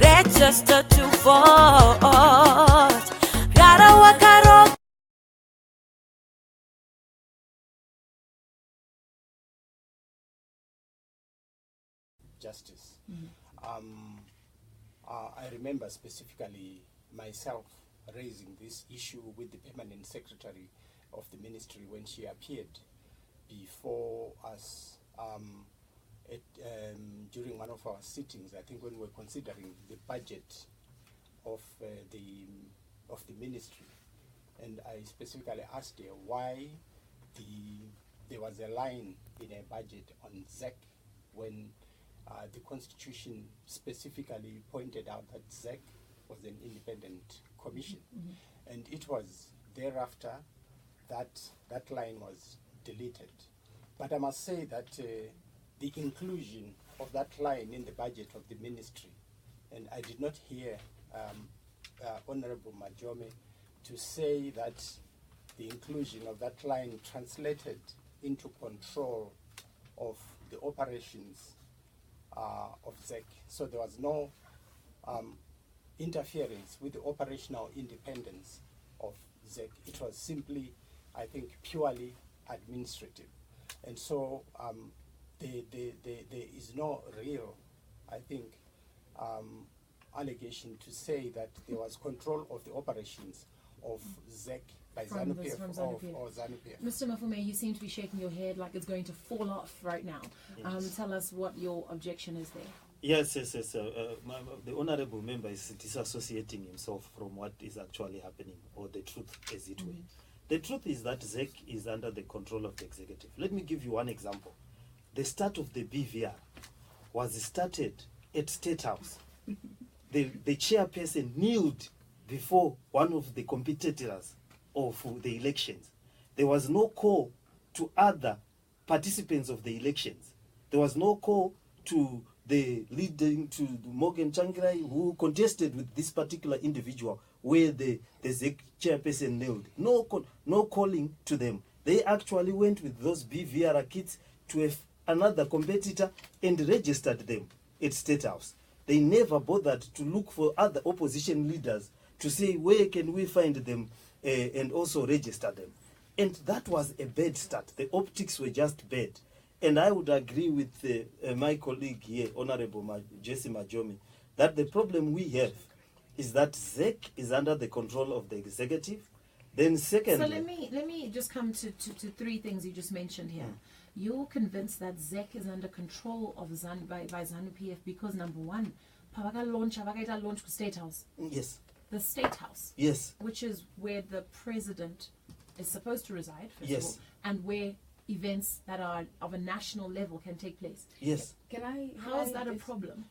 Register to vote. Gotta work out. Justice. I remember specifically myself raising this issue with the permanent secretary of the ministry when she appeared before us during one of our sittings. I think when we were considering the budget of the ministry, and I specifically asked her why there was a line in a budget on ZEC when the Constitution specifically pointed out that ZEC was an independent commission. And it was thereafter that line was deleted. But I must say that the inclusion of that line in the budget of the ministry, and I did not hear Honorable Majome to say that the inclusion of that line translated into control of the operations of ZEC. So there was no interference with the operational independence of ZEC. It was simply, I think, purely administrative. And so there is no real, I think, allegation to say that there was control of the operations of ZEC by ZANU-PF or ZANU-PF. Mr. Mafume, you seem to be shaking your head like it's going to fall off right now. Yes. Tell us what your objection is there. Yes. The honorable member is disassociating himself from what is actually happening, or the truth as it were. The truth is that ZEC is under the control of the executive. Let me give you one example. The start of the BVR was started at State House. The chairperson kneeled before one of the competitors of the elections. There was no call to other participants of the elections. There was no call to the leading to Morgan Changirai, who contested with this particular individual, where the ZEC chairperson knelt. No calling to them. They actually went with those BVR kits to another competitor and registered them at State House. They never bothered to look for other opposition leaders to say where can we find them and also register them. And that was a bad start. The optics were just bad. And I would agree with my colleague here, Honorable Jesse Majomi, that the problem we have is that ZEC is under the control of the executive. Then secondly... So let me just come to three things you just mentioned here. You're convinced that ZEC is under control of by ZANU-PF because, number one, Pavaka launch to State House. Yes. The State House. Yes. Which is where the president is supposed to reside, first Yes. of all, and where events that are of a national level can take place. Yes. How is that a problem?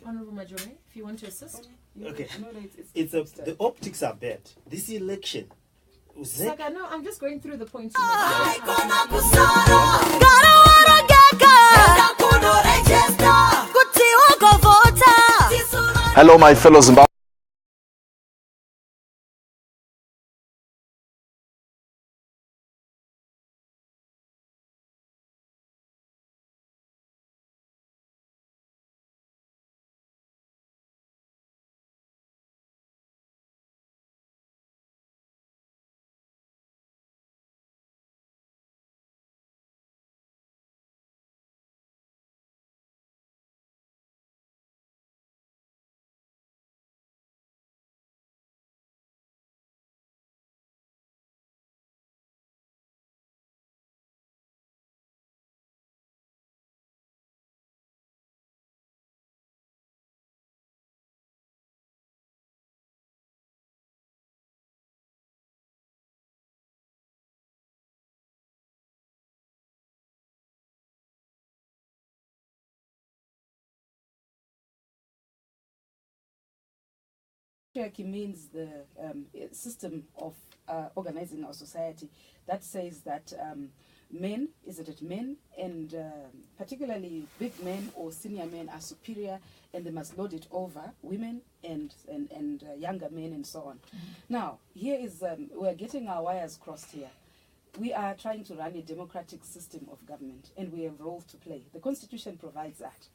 Honorable Majore, if you want to assist. Okay. The optics are bad. This election, Saga, no, I'm just going through the points. Hello, my fellow Zimbabweans. Patriarchy means the system of organizing our society that says that men and particularly big men or senior men are superior, and they must lord it over women and younger men and so on. Now, here is, we're getting our wires crossed here. We are trying to run a democratic system of government, and we have roles to play. The Constitution provides that.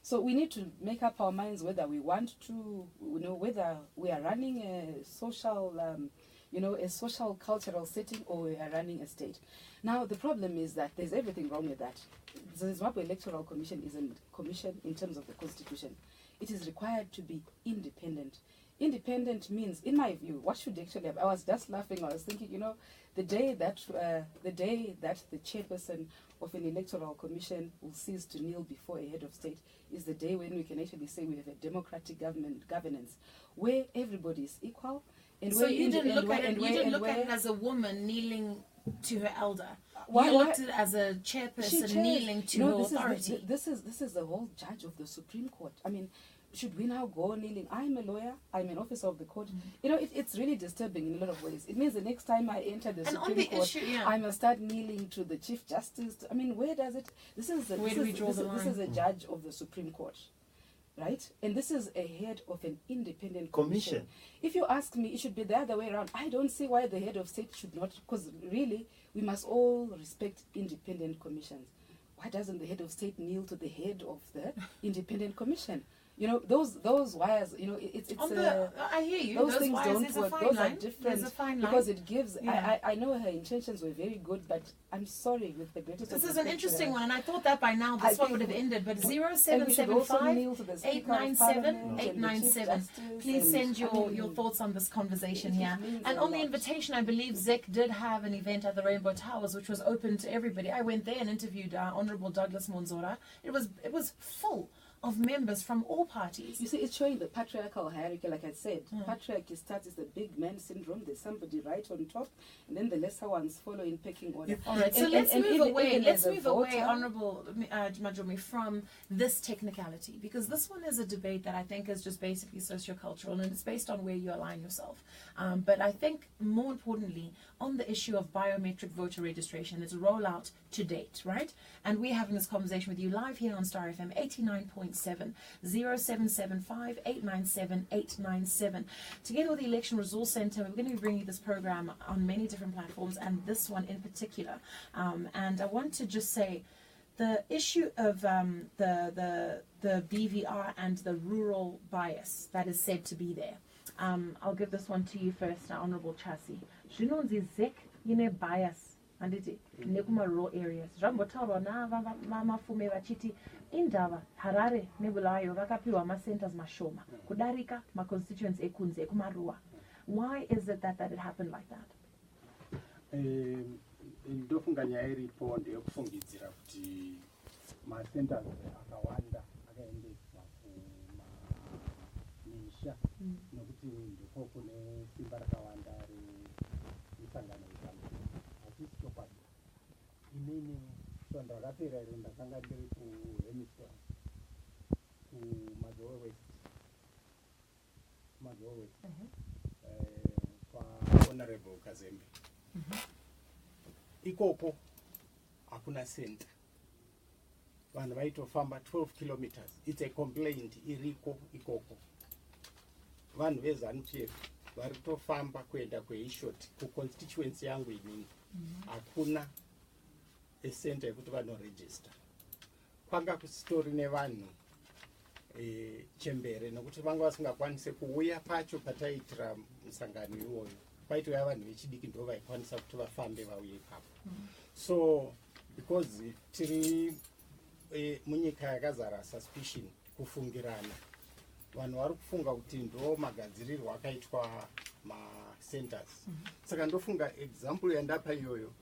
So we need to make up our minds whether we want to, whether we are running a social, a social cultural setting, or we are running a state. Now, the problem is that there's everything wrong with that. The Zimbabwe Electoral Commission isn't a commission in terms of the Constitution. It is required to be independent. Independent means, in my view, what should actually happen? I was just laughing. I was thinking, the day that the chairperson of an electoral commission will cease to kneel before a head of state is the day when we can actually say we have a democratic governance where everybody is equal. And so you didn't look at it as a woman kneeling to her elder. You looked at it as a chairperson kneeling to her authority. This is the whole judge of the Supreme Court. I mean, should we now go kneeling? I'm a lawyer. I'm an officer of the court. It's really disturbing in a lot of ways. It means the next time I enter the Supreme Court, I must start kneeling to the Chief Justice. I mean, where does it? This is a judge of the Supreme Court, right? And this is a head of an independent commission. If you ask me, it should be the other way around. I don't see why the head of state should not, because really we must all respect independent commissions. Why doesn't the head of state kneel to the head of the independent commission? Those wires, it's I hear you. Those things don't work. Those are different. There's a fine line. Because it gives, I know her intentions were very good, but I'm sorry, with the greatest This is an interesting one, and I thought that by now this one would have ended, but 0775 897 897. Please send your thoughts on this conversation here. And on the invitation, I believe ZEC did have an event at the Rainbow Towers, which was open to everybody. I went there and interviewed Honorable Douglas Monzora. It was full of members from all parties. You see, it's showing the patriarchal hierarchy, like I said. Patriarchy starts as the big man syndrome. There's somebody right on top, and then the lesser ones follow in pecking order. All right, so let's move away. Let's move away, Honourable Majomi, from this technicality, because this one is a debate that I think is just basically sociocultural, and it's based on where you align yourself. But I think more importantly, on the issue of biometric voter registration, its rollout to date, right? And we're having this conversation with you live here on Star FM 89.7, 0775 897 897. Together with the Election Resource Centre, we're going to be bringing you this program on many different platforms, and this one in particular. And I want to just say, the issue of the BVR and the rural bias that is said to be there. I'll give this one to you first, Honourable Chasi. Zvinonzi ZEC ine bias handiti nekuma rural areas. Zvambotaurwa navafume vachiti indava Harare neBulawayo vakapiwa macenters mashoma kudarika maconstituents ekunze ekumaruwa. Why is it that it happened like that? Ndofunga nyaya iripo ndeyekufungidzira kuti macenters akawanda akaendeswa kumisha nokuti ndiko kune simba rakawanda remisangano yepamusha. Hatisi chokwadi. Inini sonto rakapera iro ndakanga ndiri kuHemiston kuMazowe West kwaHonorable Kazembe. Ikoko hakuna center. Vanhu vaitofamba 12 kilometers. It's a complaint iriko ikoko. Vanhu veZANU-PF vari kutofamba kuenda kweishoti kuconstituency yangu inini. Hakuna center yekuti vanoregister. Kwanga kusitori nevanhu chembere nokuti vanga vasingakwanise kuuya pacho pataitira musangano iwoyo. Kwaitouya vanhu vechidiki ndo vaikwanisa kuti vafambe vauye ipapo. So because tiri munyika yakazara suspicion, kufungirana, vanhu vari kufunga kuti ndo magadzirirwo akaitwa macenters. Saka ndofunga example yandapa iyoyo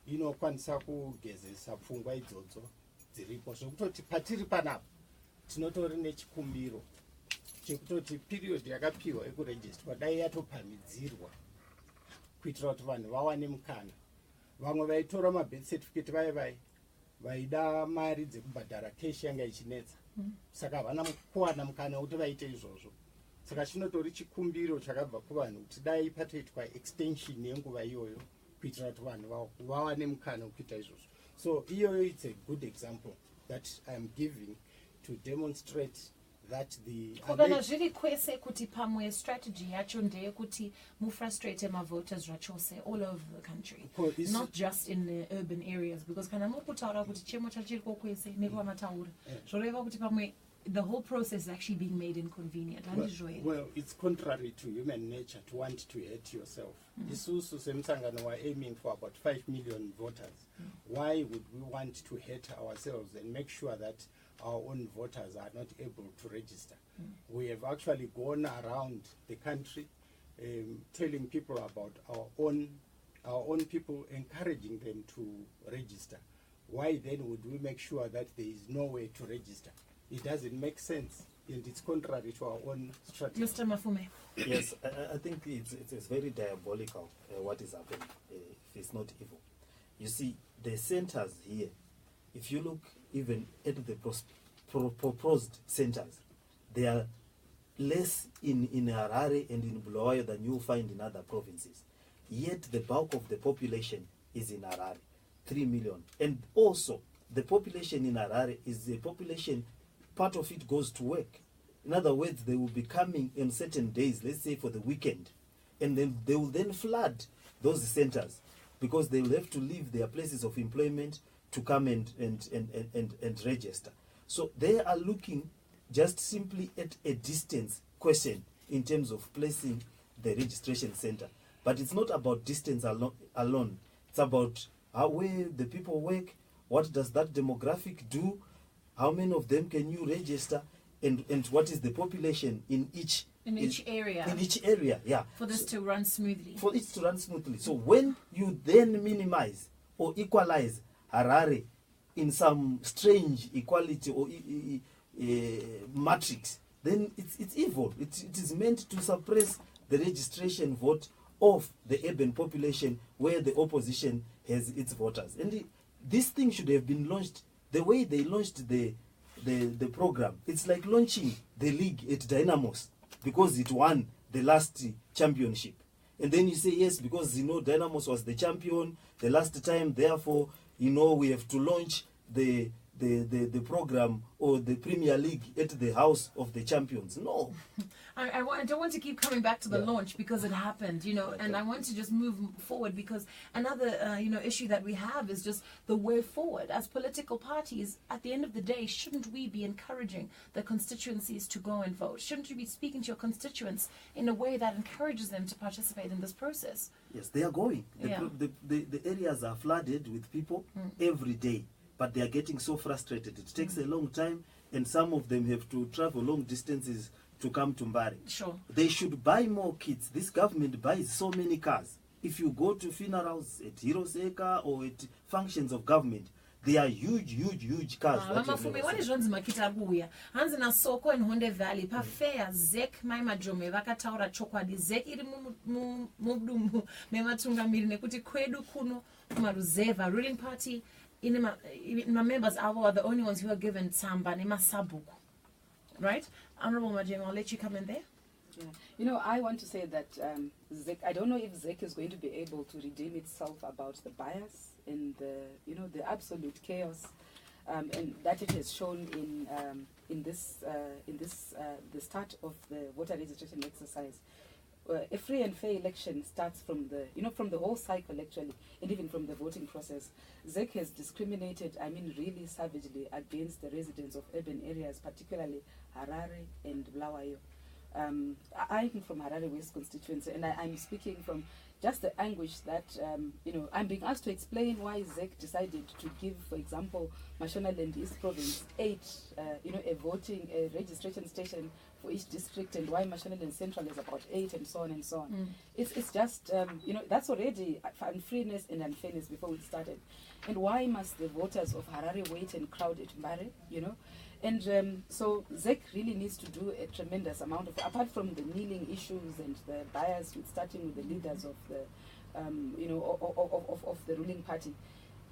inokwanisa kugezesa pfungwa idzodzo dziripo zvekutoti patiri panapa tinotori nechikumbiro chekutoti period yakapiwa yekuregister dai yatopamidzirwa kuitira kuti vanhu vawane mukana. Vamwe vaitora mabirth certificate vaida mari dzekubhadhara cash yanga ichinetsa. Saka havana kuwana mukana kuti vaite izvozvo. saka chinotori chikumbiro chakabva kuvanhu kuti dai patoitwa extension yenguva iyoyo kuitira kuti vanhu vawane mukana wekuita izvozvo. So iyoyo it's a good example that I'm giving to demonstrate that the kana zviri kwese kuti pamwe strategy yacho ndeyekuti mufrustrate mavoters zvachose all over the country, not just in the urban areas, because kana mukutaura kuti chemo chachiriko kwese nekuvamataura zvoreva kuti pamwe the whole process is actually being made inconvenient. Well, it's contrary to human nature to want to hurt yourself. Isusu semsangano were aiming for about 5 million voters. Why would we want to hurt ourselves and make sure that our own voters are not able to register? We have actually gone around the country telling people about our own people, encouraging them to register. Why then would we make sure that there is no way to register? It doesn't make sense, and it's contrary to our own strategy. Mr. Mafume. Yes, I think it's very diabolical what is happening, if it's not evil. You see, the centers here, if you look even at the proposed centers, they are less in Harare and in Bulawayo than you find in other provinces. Yet the bulk of the population is in Harare, 3 million. And also, the population in Harare is a population, part of it goes to work. In other words, they will be coming on certain days, let's say for the weekend, and then they will then flood those centers because they will have to leave their places of employment to come and register. So they are looking just simply at a distance question in terms of placing the registration center. But it's not about distance alone. It's about where the people work, what does that demographic do, how many of them can you register, and what is the population in each area. In each area, yeah. For this to run smoothly. For it to run smoothly. So when you then minimize or equalize Harare in some strange equality or matrix, then it's evil. It is meant to suppress the registration vote of the urban population where the opposition has its voters. And this thing should have been launched the way they launched the program. It's like launching the league at Dynamos because it won the last championship. And then you say, yes, because, Dynamos was the champion the last time, therefore, we have to launch the program or the Premier League at the House of the Champions. No. I don't want to keep coming back to the launch because it happened, and I want to just move forward because another, issue that we have is just the way forward. As political parties, at the end of the day, shouldn't we be encouraging the constituencies to go and vote? Shouldn't you be speaking to your constituents in a way that encourages them to participate in this process? Yes, they are going. The areas are flooded with people every day. But they are getting so frustrated. It takes a long time, and some of them have to travel long distances to come to Mbari. Sure. They should buy more kits. This government buys so many cars. If you go to funerals at Hiroseka or at functions of government, they are huge cars. What is Ronzi Makita Buya? Hands in a soko in Honde Valley, pa fair, Zek, my majome, Vakataura Chokwadi, Zek, Mugdumu, Mematunga Mirne, Kuti Kwedu Kuno, Maruzeva, ruling party. My members are the only ones who are given Tsamba, Nema Sabuku. Right? Honorable Majema, I'll let you come in there. Yeah. I want to say that ZEC, I don't know if ZEC is going to be able to redeem itself about the bias and the absolute chaos and that it has shown in the start of the voter registration exercise. A free and fair election starts from the whole cycle actually, and even from the voting process. ZEC has discriminated, really savagely against the residents of urban areas, particularly Harare and Bulawayo. I'm from Harare West constituency, and I'm speaking from just the anguish that, I'm being asked to explain why ZEC decided to give, for example, Mashonaland East Province 8, a registration station for each district, and why Mashonaland Central is about 8, and so on and so on. It's just, that's already unfreeness and unfairness before we started. And why must the voters of Harare wait and crowd at Mbare, And so ZEC really needs to do a tremendous amount of, apart from the kneeling issues and the bias, with starting with the leaders of the, of the ruling party.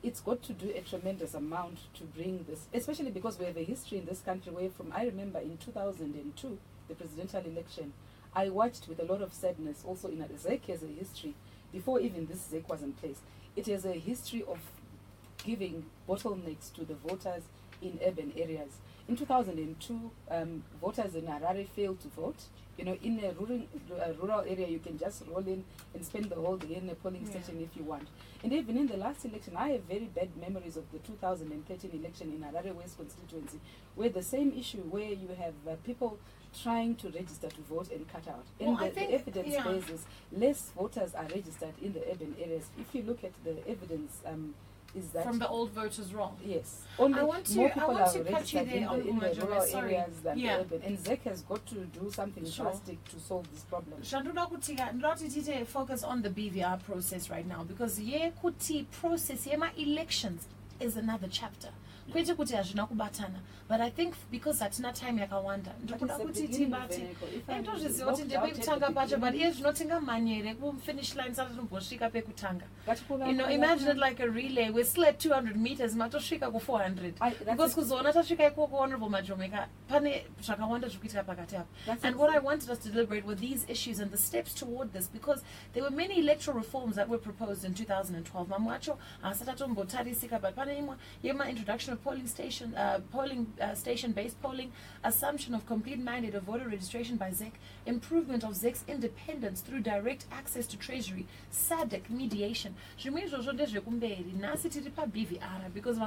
It's got to do a tremendous amount to bring this, especially because we have a history in this country where I remember in 2002, the presidential election, I watched with a lot of sadness also in ZEC has a history, before even this ZEC was in place, it has a history of giving bottlenecks to the voters in urban areas. In 2002, voters in Harare failed to vote. You know, in a rural area, you can just roll in and spend the whole day in a polling station if you want. And even in the last election, I have very bad memories of the 2013 election in Harare West constituency, where the same issue, where you have people trying to register to vote and cut out. And the evidence basis, less voters are registered in the urban areas. If you look at the evidence, is that from the old voters roll. Yes. Only I want to cut you there in the rural sorry. areas than the urban. And ZEC has got to do something drastic to solve this problem. Shanduda focus on the BVR process right now, because kuti process elections is another chapter. But I think because that's not time yakawanda ndokuda kuti tibati ndozviziva kuti ndepekutanga pacho, but iye zvinotenga manyere finish line sati tombosvika pekutanga. You know, imagine it like a relay. We're still at 200 meters, matosvika ku 400 because kuzoona tasvika ikoko, honorable Majomeka, pane zvakawanda zvikuitika pakati apo. And what I wanted us to deliberate were these issues and the steps toward this, because there were many electoral reforms that were proposed in 2012. Mamwe acho asati atombotarisika, but pane imwe yema introduction of polling station station-based polling, assumption of complete mandate of voter registration by ZEC, improvement of ZEC's independence through direct access to treasury, SADC mediation. Because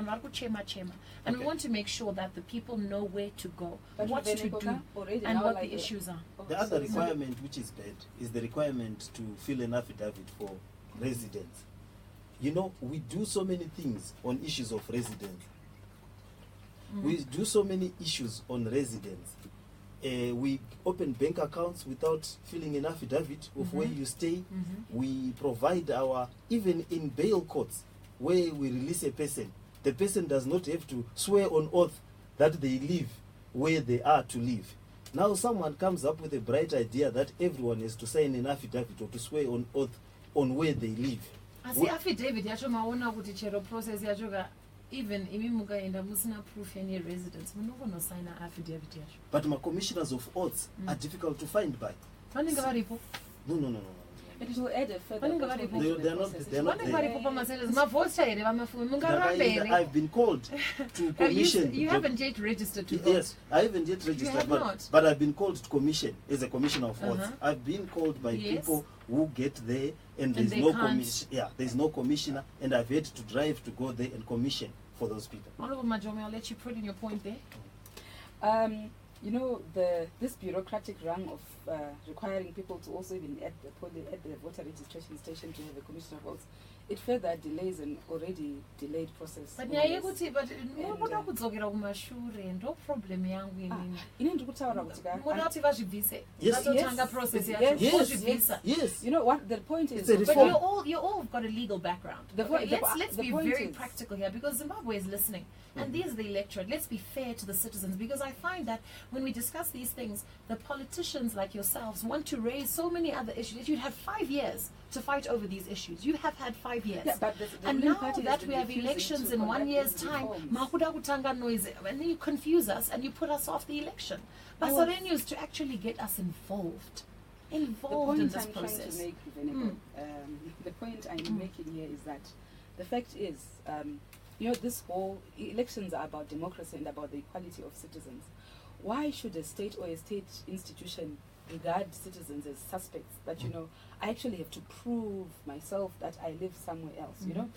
and we want to make sure that the people know where to go, what to do, and what the issues are. The other requirement which is bad is the requirement to fill an affidavit for residents. You know, we do so many things on issues of residents. We do so many issues on residents. We open bank accounts without filling an affidavit of where you stay. We provide even in bail courts, where we release a person, the person does not have to swear on oath that they live where they are to live. Now someone comes up with a bright idea that everyone has to sign an affidavit or to swear on oath on where they live. Asi affidavit yacho maona kuti chero process yacho ka even imi mukaenda musina proof any residence munokono sign affidavit yacho. But my commissioners of oaths are difficult to find by. Vanenge varipo? No. It will add a further I've been called to commission. You haven't yet registered to vote. Yes, I haven't yet registered, but I've been called to commission as a commissioner of oaths. I've been called by people who get there and there's no commission. Yeah, there's no commissioner, and I've had to drive to go there and commission for those people. Honorable Majome, I'll let you put in your point there. You know, this bureaucratic run of requiring people to also even at the voter registration station to have a commissioner of votes, it further delays an already delayed process. But munoda kudzokera kumashure ndo problem yangu inini. Ini ndikutaura kuti munoda kuti vazvibvise vatotanga process yacho vozvibvisa. Yes. You know what the point is? But you all got a legal background. Let's be very practical here, because Zimbabwe is listening. And these are the electorate. Let's be fair to the citizens, because I find that when we discuss these things, the politicians like yourselves want to raise so many other issues. If you'd had 5 years to fight over these issues, you have had 5 years. Yeah, but and now that we have elections in 1 year's time, and then you confuse us and you put us off the election. But Soreños to actually get us involved in this process. The point I'm making here is that the fact is, you know, this whole elections are about democracy and about the equality of citizens. Why should a state or a state institution regard citizens as suspects? That, you know, I actually have to prove myself that I live somewhere else. You know,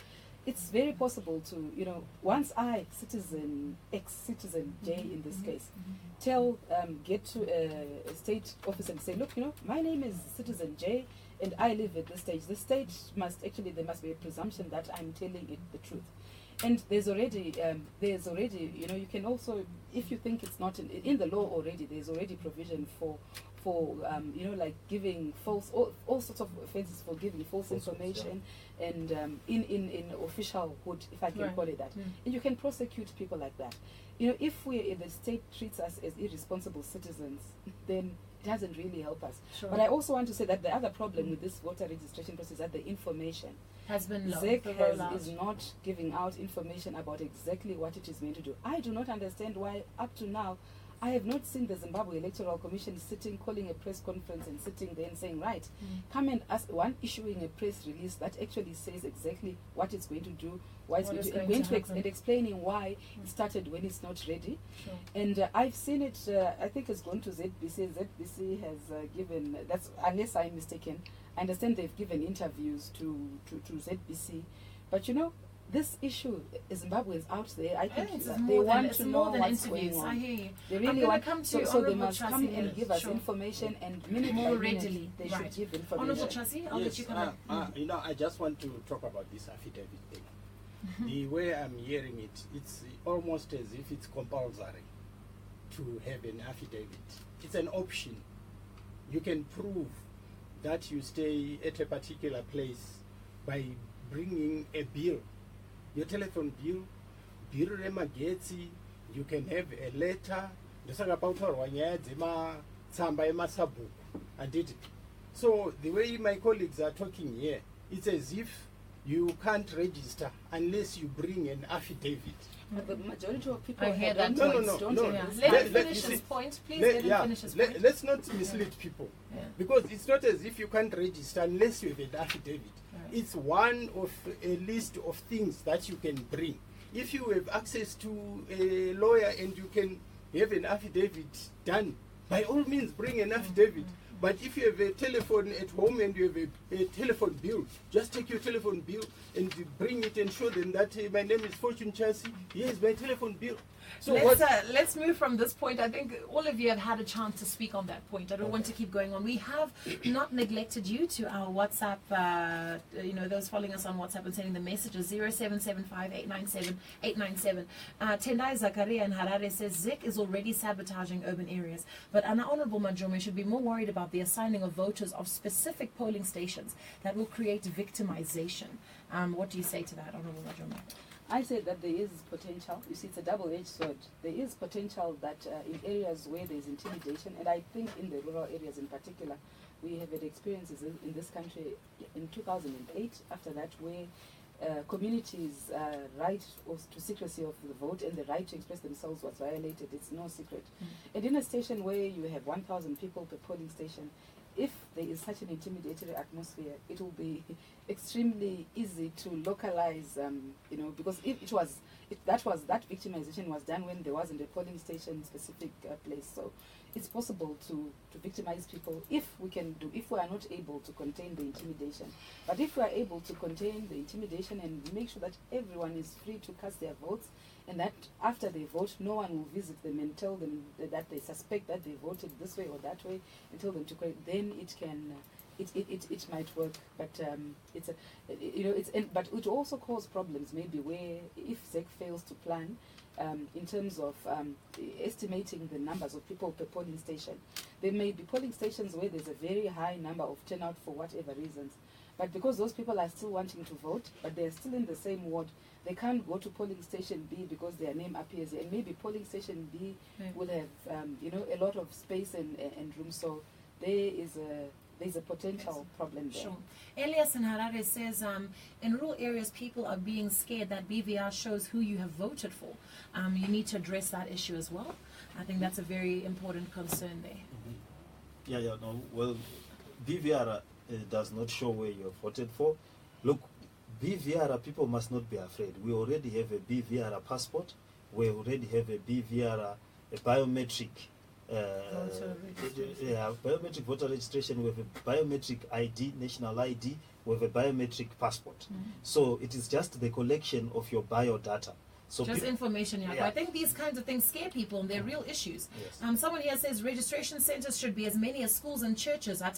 it's very possible to, you know, once I, citizen X, citizen J in this case, get to a state office and say, look, you know, my name is citizen J and I live at this stage. The state must actually, there must be a presumption that I'm telling it the truth. And there's already, you know, you can also, if you think it's not in the law already, there's already provision for you know, like giving false, all sorts of offenses for giving false information, and in officialhood, if I can call it that. And you can prosecute people like that. You know, if the state treats us as irresponsible citizens, then it doesn't really help us. Sure. But I also want to say that the other problem with this voter registration process is that the information has been low. ZEC is not giving out information about exactly what it is meant to do. I do not understand why up to now I have not seen the Zimbabwe Electoral Commission sitting, calling a press conference and sitting there and saying, right, come and ask issuing a press release that actually says exactly what it's going to do, why it's going to and explaining why it started when it's not ready. Sure. And I've seen it, I think it's gone to ZBC. ZBC has given, that's, unless I'm mistaken, I understand they've given interviews to ZBC. But you know, this issue, Zimbabweans out there, I think they want to know what's going on. I hear you. They really want come to so they must come and give us information, and minute more by minute readily. they should give information. Honorable Chasi, I'll let you come in. You know, I just want to talk about this affidavit thing. The way I'm hearing it, it's almost as if it's compulsory to have an affidavit. It's an option. You can prove that you stay at a particular place by bringing a bill, your telephone bill, bill remagetsi. You can have a letter. So the way my colleagues are talking here, it's as if you can't register unless you bring an affidavit. But the majority of people I hear that No. Let him finish his point, please. Let him finish his point. Let's not mislead people. Yeah. Because it's not as if you can't register unless you have an affidavit. Right. It's one of a list of things that you can bring. If you have access to a lawyer and you can have an affidavit done, by all means bring an affidavit. But if you have a telephone at home and you have a telephone bill, just take your telephone bill and bring it and show them that my name is Fortune Chasi. Here's my telephone bill. So let's move from this point. I think all of you have had a chance to speak on that point. I don't want to keep going on. We have not neglected you to our WhatsApp, those following us on WhatsApp and sending the messages, 0775897897. Tendai Zakaria in Harare says, ZEC is already sabotaging urban areas, but an Honorable Majome should be more worried about the assigning of voters of specific polling stations that will create victimization. What do you say to that, Honorable Majome? I say that there is potential. You see, it's a double-edged sword. There is potential that in areas where there's intimidation, and I think in the rural areas in particular, we have had experiences in this country in 2008, after that, where communities' right to secrecy of the vote and the right to express themselves was violated. It's no secret. And in a station where you have 1,000 people per polling station, if there is such an intimidatory atmosphere, it will be extremely easy to localize, because if that victimization was done when there wasn't a polling station specific place. So it's possible to victimize people if we are not able to contain the intimidation. But if we are able to contain the intimidation and make sure that everyone is free to cast their votes, and that after they vote, no one will visit them and tell them that they suspect that they voted this way or that way, and tell them to correct. Then it can, it might work. But but it also cause problems maybe where if ZEC fails to plan in terms of estimating the numbers of people per polling station. There may be polling stations where there's a very high number of turnout for whatever reasons. But because those people are still wanting to vote, but they're still in the same ward, they can't go to polling station B because their name appears there. And maybe polling station B will have, a lot of space and room. So there's a potential problem there. Sure. Elias in Harare says, in rural areas, people are being scared that BVR shows who you have voted for. You need to address that issue as well. I think that's a very important concern there. Well, BVR does not show where you have voted for. Look, BVR, people must not be afraid. We already have a BVR passport. We already have a BVR, a biometric biometric voter registration. We have a biometric ID, national ID. We have a biometric passport. So it is just the collection of your biodata. So just information, I think these kinds of things scare people, and they're real issues. Yes. Someone here says registration centers should be as many as schools and churches. It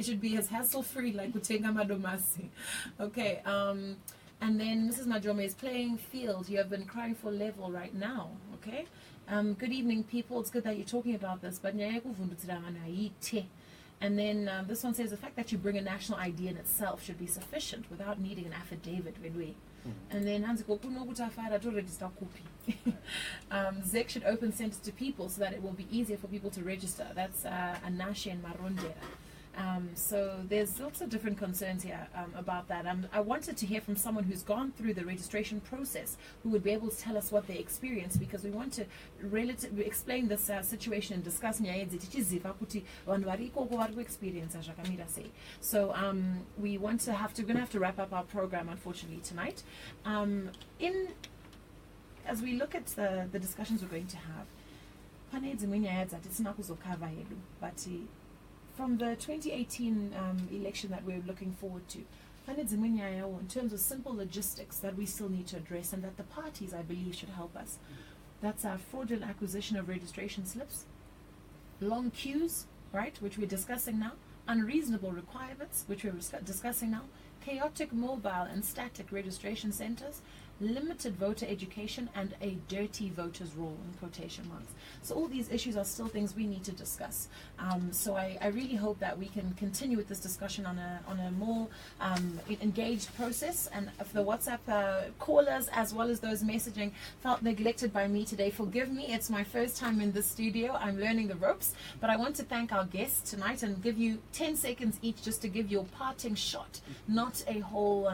should be as hassle-free like Kutenga Madomasi. Okay, and then Mrs. Majome is playing field. You have been crying for level right now, okay? Good evening, people. It's good that you're talking about this, but and then this one says the fact that you bring a national ID in itself should be sufficient without needing an affidavit. And then ZEC should open centers to people so that it will be easier for people to register. That's Anashi and Marondera. So there's lots of different concerns here about that. I wanted to hear from someone who's gone through the registration process, who would be able to tell us what they experienced, because we want to explain this situation and discuss experience. So we're going to have to wrap up our program, unfortunately, tonight. As we look at the discussions we're going to have, but from the 2018 election that we're looking forward to, in terms of simple logistics that we still need to address, and that the parties, I believe, should help us. That's our fraudulent acquisition of registration slips, long queues, right, which we're discussing now, unreasonable requirements, which we're discussing now, chaotic mobile and static registration centers, limited voter education, and a dirty voters roll, in quotation marks. So all these issues are still things we need to discuss. So I really hope that we can continue with this discussion on a more engaged process. And if the WhatsApp callers, as well as those messaging, felt neglected by me today, forgive me. It's my first time in the studio. I'm learning the ropes. But I want to thank our guests tonight and give you 10 seconds each just to give your parting shot. Not a whole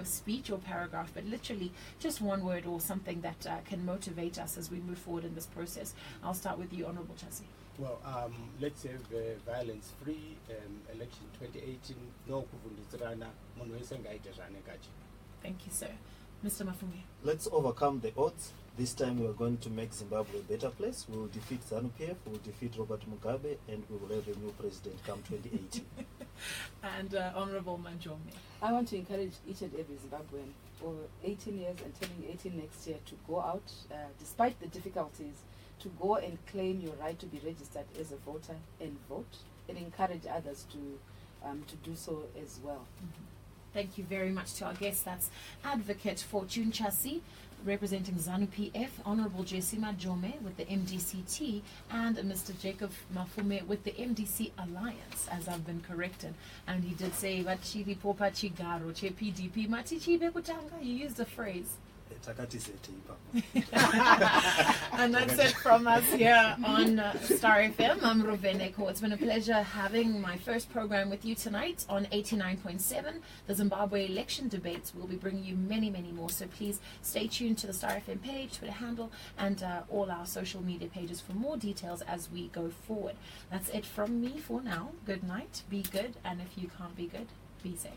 speech or paragraph, but literally just one word or something that can motivate us as we move forward in this process. I'll start with you, Honorable Chasi. Well, let's have violence-free election 2018. No kuvundisirana, munhu wese ngaite zvaanenge. Thank you, sir. Mr. Mafume. Let's overcome the odds. This time we are going to make Zimbabwe a better place. We will defeat ZANU-PF, we will defeat Robert Mugabe, and we will have a new president come 2018. And Honorable Manjome. I want to encourage each and every Zimbabwean for 18 years and turning 18 next year to go out, despite the difficulties, to go and claim your right to be registered as a voter and vote, and encourage others to do so as well. Mm-hmm. Thank you very much to our guests. That's Advocate Fortune Chasi, representing ZANU-PF, Honorable Jesse Majome with the MDCT, and Mr. Jacob Mafume with the MDC Alliance, as I've been corrected. And he did say, Vachiri Popa Chigaro, Che PDP, Matichibe Kutanga. You used the phrase. And that's it from us here on Star FM. I'm Roveneko. It's been a pleasure having my first program with you tonight on 89.7. The Zimbabwe election debates. We'll be bringing you many, many more. So please stay tuned to the Star FM page, Twitter handle, and all our social media pages for more details as we go forward. That's it from me for now. Good night. Be good. And if you can't be good, be safe.